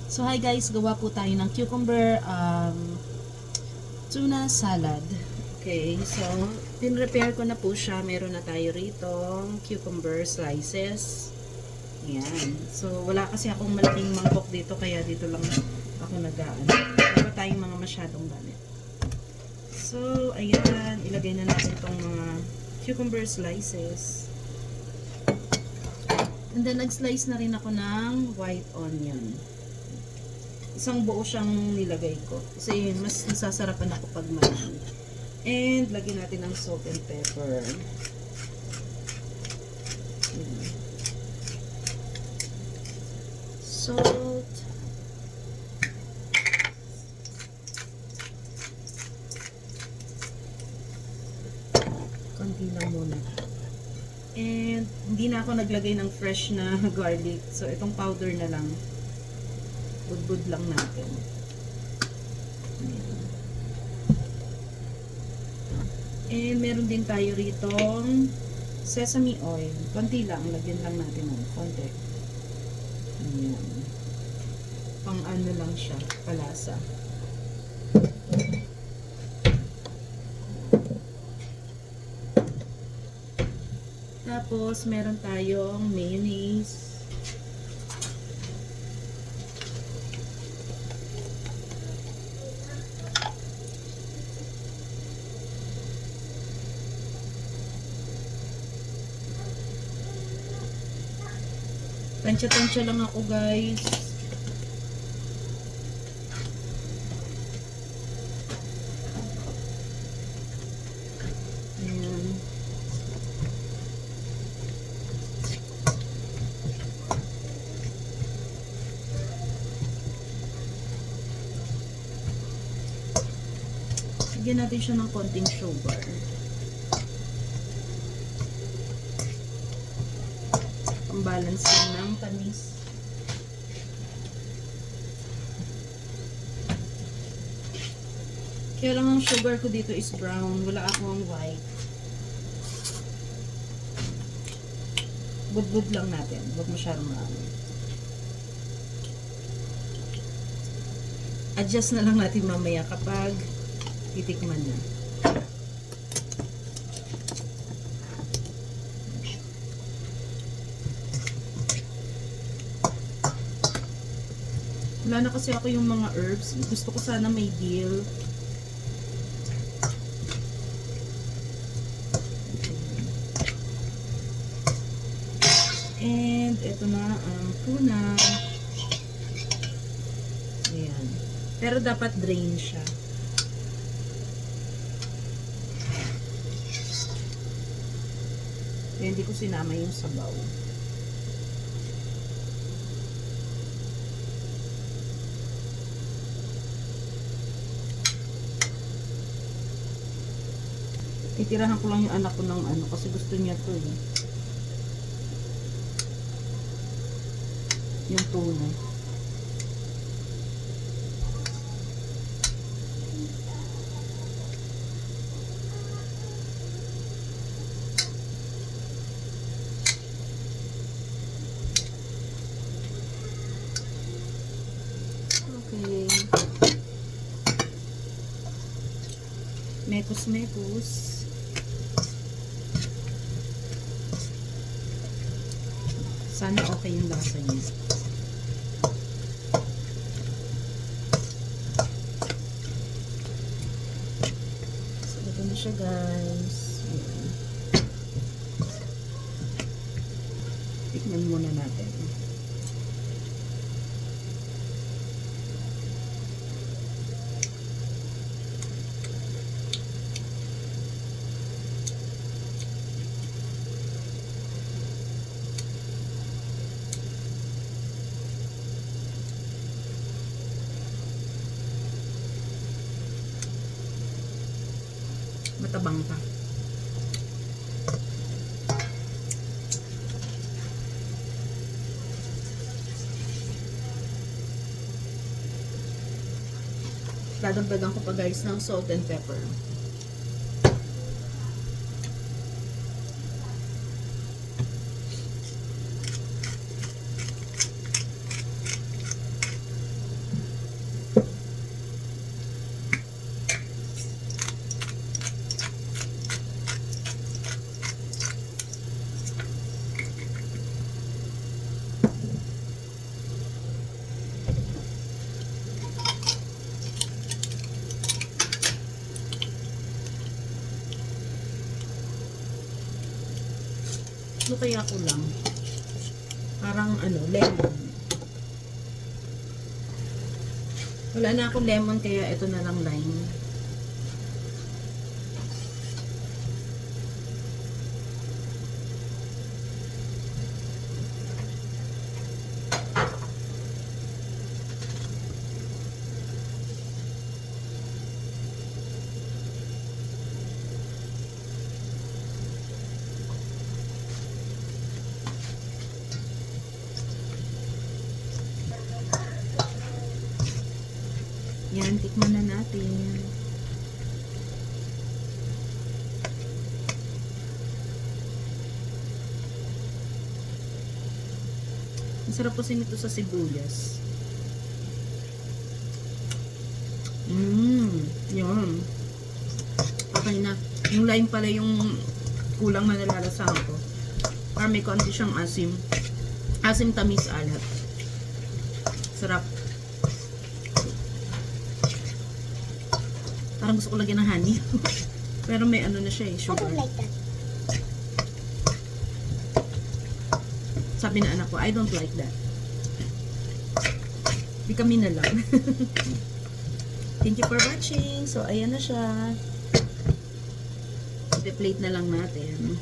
So hi guys, gawa po tayo ng cucumber tuna salad. Okay, so pinrepare ko na po siya. Meron na tayo rito cucumber slices. Ayan. So wala kasi akong malaking mangkok dito, kaya dito lang ako nag-aano. Wala tayong mga masyadong gamit. So ayan, ilagay na natin itong mga cucumber slices. And then nag-slice na rin ako ng white onion. Isang buo siyang nilagay ko. Kasi yun, mas nasasarapan ako pag marami. And lagyan natin ng salt and pepper. Salt. Konti lang muna. And hindi na ako naglagay ng fresh na garlic. So itong powder na lang. Budbud lang natin. And meron din tayo rito sesame oil. Konti lang. Lagyan lang natin ng konti. Ayan. Pang ano lang siya. Palasa. Tapos meron tayong mayonnaise. Tansya-tansya lang ako guys. Ayan. Lagyan natin siya ng konting sugar. Balance din ng tamis. Kaya lang ang sugar ko dito is brown. Wala akong white. Budbud lang natin. Huwag masyadong marami. Adjust na lang natin mamaya kapag titikman na. Wala na kasi ako yung mga herbs. Gusto ko sana may dill. And ito na ang tuna. Ayan. Pero dapat drain siya. Kaya hindi ko sinama yung sabaw. Titirahan ko lang yung anak ko ng ano kasi gusto niya to eh. Yung tuna. Okay. Mekos-mekos. Sana okay yung lasa niya. So, ito na siya guys. Ayan. Tikman muna natin. Matabang pa. Dadagdagan ko pa guys ng salt and pepper. Ano kaya ko lang? Parang ano, lemon. Wala na akong lemon kaya ito na lang lime. Yan, tikman na natin. Masarap kasi nito sa sibuyas. Yun. Okay na. Yung lime pala yung kulang na nalalasahan ko. Para may konti siyang asim. Asim, tamis, alat. Sarap. Parang gusto ko lagyan ng honey. Pero may ano na siya eh, I sugar. don't like that. Sabi na anak ko, I don't like that. Di kami na lang. Thank you for watching. So, ayan na siya. I-plate na lang natin.